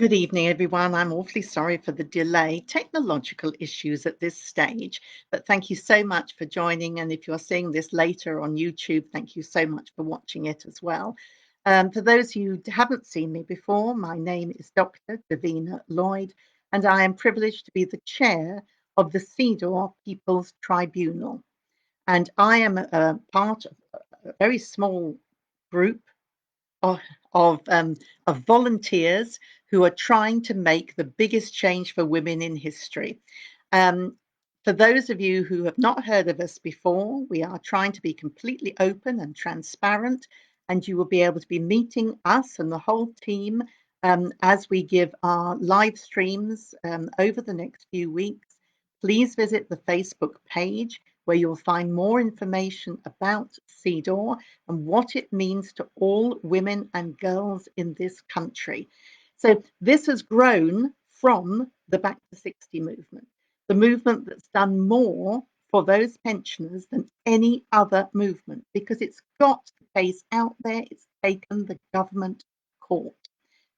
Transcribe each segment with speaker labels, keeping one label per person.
Speaker 1: Good evening, everyone. I'm awfully sorry for the delay, technological issues at this stage, but thank you so much for joining. And if you're seeing this later on YouTube, thank you so much for watching it as well. For those who haven't seen me before, my name is Dr. Davina Lloyd, and I am privileged to be the chair of the CEDAW People's Tribunal. And I am a part of a very small group of, of volunteers who are trying to make the biggest change for women in history. Um, for those of you who have not heard of us before, we are trying to be completely open and transparent, and you will be able to be meeting us and the whole team as we give our live streams over the next few weeks. Please visit the Facebook page where you'll find more information about CEDAW and what it means to all women and girls in this country. So this has grown from the Back to 60 movement, the movement that's done more for those pensioners than any other movement, because it's got the case out there, it's taken the government court.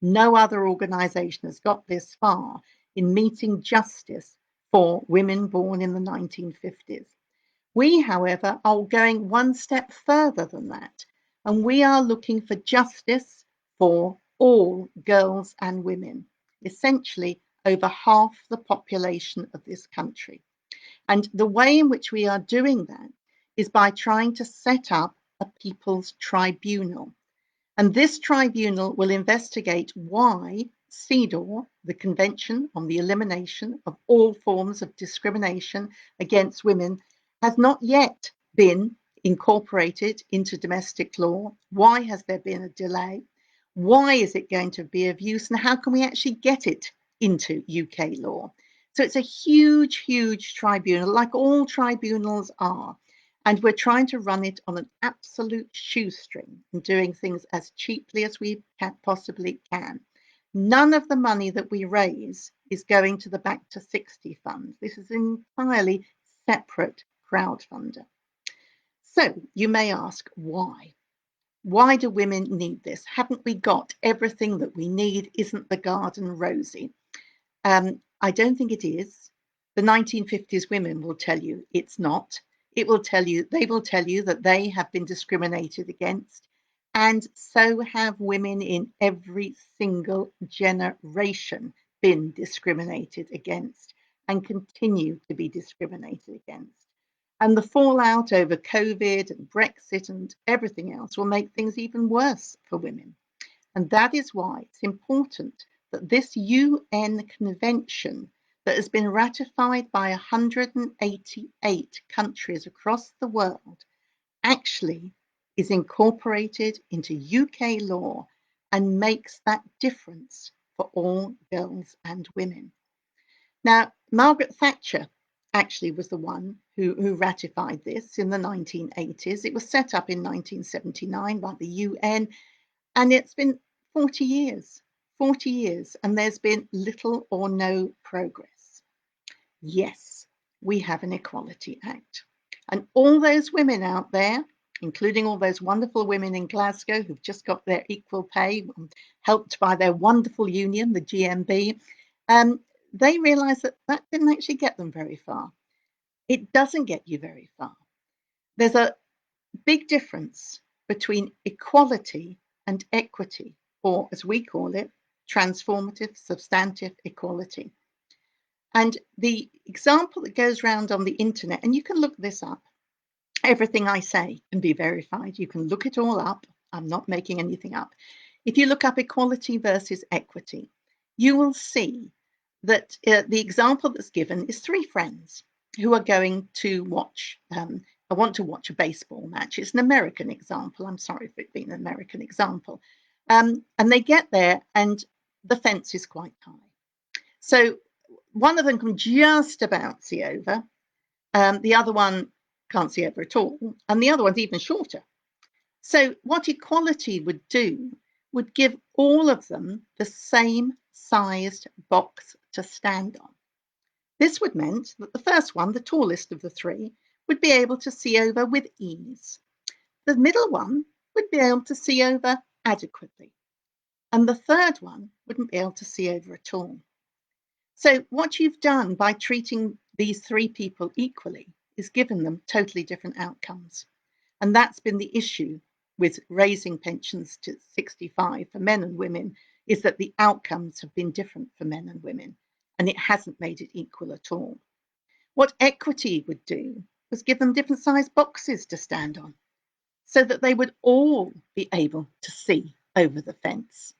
Speaker 1: No other organisation has got this far in meeting justice for women born in the 1950s. We, however, are going one step further than that, and we are looking for justice for all girls and women, essentially over half the population of this country. And the way in which we are doing that is by trying to set up a people's tribunal. And this tribunal will investigate why CEDAW, the Convention on the Elimination of All Forms of Discrimination Against Women, has not yet been incorporated into domestic law. Why has there been a delay? Why is it going to be of use? And how can we actually get it into UK law? So it's a huge, huge tribunal, like all tribunals are. And we're trying to run it on an absolute shoestring and doing things as cheaply as we possibly can. None of the money that we raise is going to the Back to 60 fund. This is an entirely separate crowdfunder. So you may ask, why? Why do women need this? Haven't we got everything that we need? Isn't the garden rosy? I don't think it is. The 1950s women will tell you it's not. They will tell you that they have been discriminated against, and so have women in every single generation been discriminated against and continue to be discriminated against. And the fallout over COVID and Brexit and everything else will make things even worse for women. And that is why it's important that this UN convention that has been ratified by 188 countries across the world actually is incorporated into UK law and makes that difference for all girls and women. Now, Margaret Thatcher actually was the one who ratified this in the 1980s. It was set up in 1979 by the UN, and it's been 40 years, and there's been little or no progress. Yes, we have an Equality Act. And all those women out there, including all those wonderful women in Glasgow who've just got their equal pay, helped by their wonderful union, the GMB, they realise that that didn't actually get them very far. It doesn't get you very far. There's a big difference between equality and equity, or as we call it, transformative substantive equality. And the example that goes around on the internet, and you can look this up, everything I say can be verified. You can look it all up. I'm not making anything up. If you look up equality versus equity, you will see that the example that's given is three friends who are going to watch, I want to watch a baseball match. It's an American example. I'm sorry for it being an American example. And they get there and the fence is quite high. So one of them can just about see over. The other one can't see over at all. And the other one's even shorter. So what equality would do would give all of them the same sized box to stand on. This would mean that the first one, the tallest of the three, would be able to see over with ease. The middle one would be able to see over adequately. and the third one wouldn't be able to see over at all. So what you've done by treating these three people equally is given them totally different outcomes. And that's been the issue with raising pensions to 65 for men and women, is that the outcomes have been different for men and women, and it hasn't made it equal at all. What equity would do was give them different sized boxes to stand on so that they would all be able to see over the fence.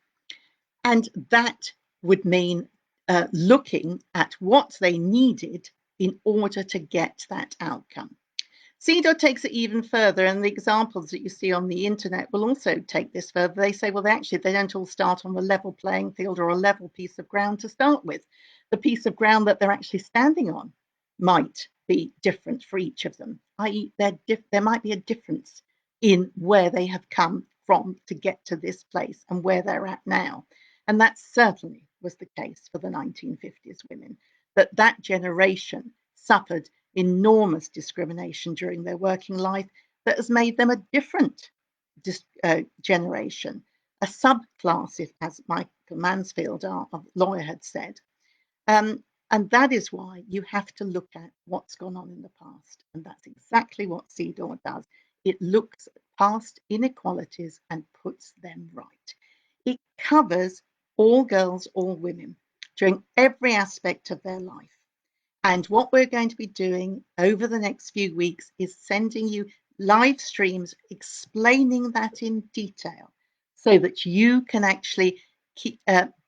Speaker 1: And that would mean looking at what they needed in order to get that outcome. CEDAW takes it even further, and the examples that you see on the internet will also take this further. They say, well, they don't all start on a level playing field or a level piece of ground to start with. The piece of ground that they're actually standing on might be different for each of them, i.e., there might be a difference in where they have come from to get to this place and where they're at now. And that certainly was the case for the 1950s women, that generation suffered enormous discrimination during their working life that has made them a different generation, a subclass, as Michael Mansfield, our lawyer, had said. And that is why you have to look at what's gone on in the past. And that's exactly what CEDAW does. It looks at past inequalities and puts them right. It covers all girls, all women, during every aspect of their life. And what we're going to be doing over the next few weeks is sending you live streams explaining that in detail so that you can actually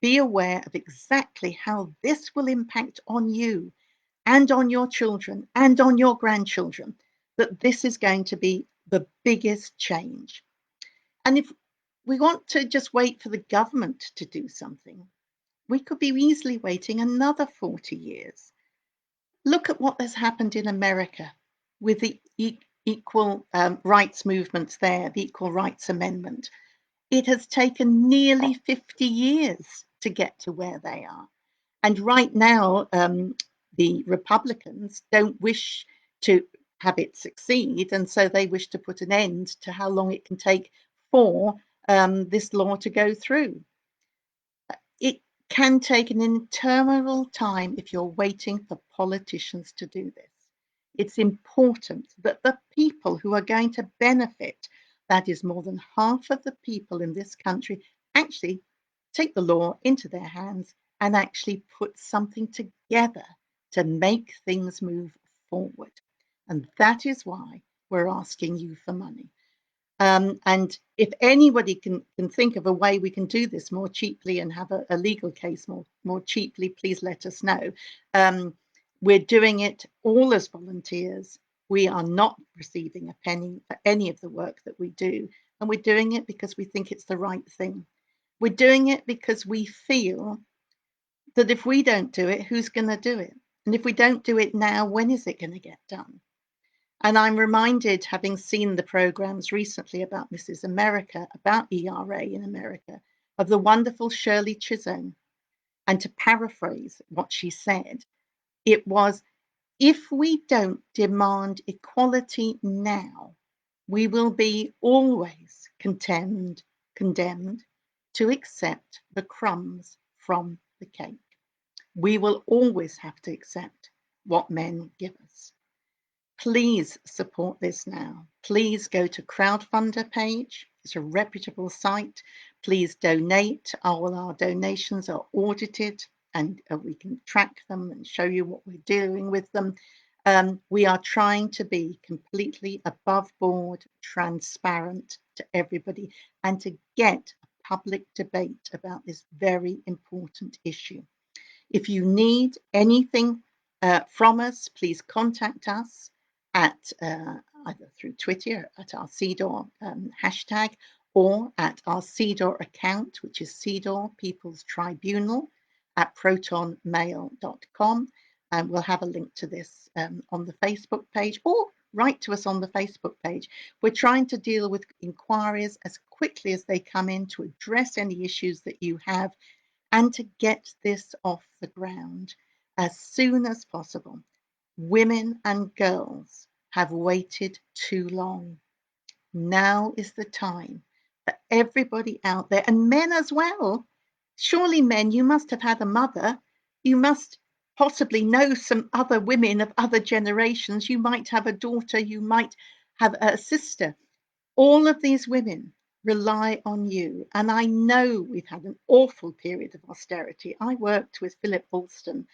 Speaker 1: be aware of exactly how this will impact on you and on your children and on your grandchildren, that this is going to be the biggest change. And if we want to just wait for the government to do something, we could be easily waiting another 40 years. Look at what has happened in America with the equal rights movements there, the Equal Rights Amendment. It has taken nearly 50 years to get to where they are. And right now, the Republicans don't wish to have it succeed, and so they wish to put an end to how long it can take for this law to go through. It can take an interminable time if you're waiting for politicians to do this. It's important that the people who are going to benefit, that is more than half of the people in this country, actually take the law into their hands and actually put something together to make things move forward. And that is why we're asking you for money. And if anybody can think of a way we can do this more cheaply and have a legal case more cheaply, please let us know. We're doing it all as volunteers. We are not receiving a penny for any of the work that we do. And we're doing it because we think it's the right thing. We're doing it because we feel that if we don't do it, who's going to do it? And if we don't do it now, when is it going to get done? And I'm reminded, having seen the programs recently about Mrs. America, about ERA in America, of the wonderful Shirley Chisholm. And to paraphrase what she said, it was, if we don't demand equality now, we will be always condemned to accept the crumbs from the cake. We will always have to accept what men give us. Please support this now. Please go to crowdfunder page. It's a reputable site. Please donate. All our donations are audited and we can track them and show you what we're doing with them. We are trying to be completely above board, transparent to everybody, and to get a public debate about this very important issue. If you need anything from us, please contact us at either through Twitter at our CEDAW hashtag, or at our CEDAW account, which is CEDAW People's Tribunal at protonmail.com. And we'll have a link to this on the Facebook page, or write to us on the Facebook page. We're trying to deal with inquiries as quickly as they come in to address any issues that you have and to get this off the ground as soon as possible. Women and girls have waited too long. Now is the time for everybody out there, and men as well. Surely, men, you must have had a mother. You must possibly know some other women of other generations. You might have a daughter. You might have a sister. All of these women rely on you. And I know we've had an awful period of austerity. I worked with Philip Alston,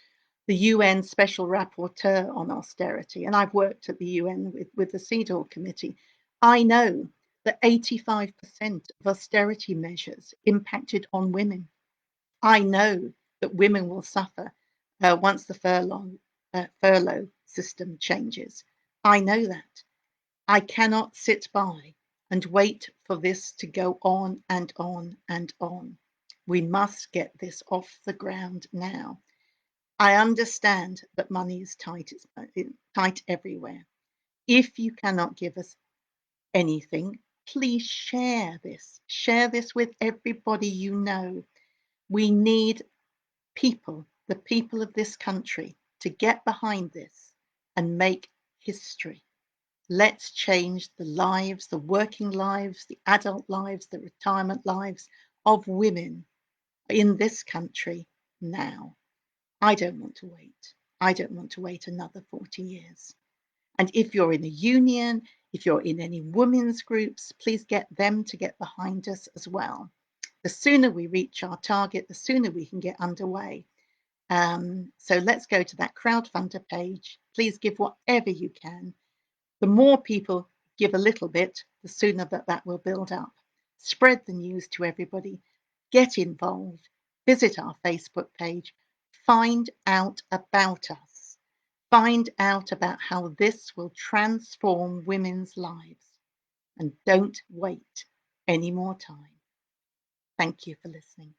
Speaker 1: the UN Special Rapporteur on austerity, and I've worked at the UN with the CEDAW committee. I know that 85% of austerity measures impacted on women. I know that women will suffer once the furlough system changes. I know that. I cannot sit by and wait for this to go on and on and on. We must get this off the ground now. I understand that money is tight. It's tight everywhere. If you cannot give us anything, please share this. Share this with everybody you know. We need people, the people of this country, to get behind this and make history. Let's change the lives, the working lives, the adult lives, the retirement lives of women in this country now. I don't want to wait. I don't want to wait another 40 years. And if you're in a union, if you're in any women's groups, please get them to get behind us as well. The sooner we reach our target, the sooner we can get underway. So let's go to that crowdfunder page. Please give whatever you can. The more people give a little bit, the sooner that will build up. Spread the news to everybody. Get involved. Visit our Facebook page. Find out about us. Find out about how this will transform women's lives. And don't wait any more time. Thank you for listening.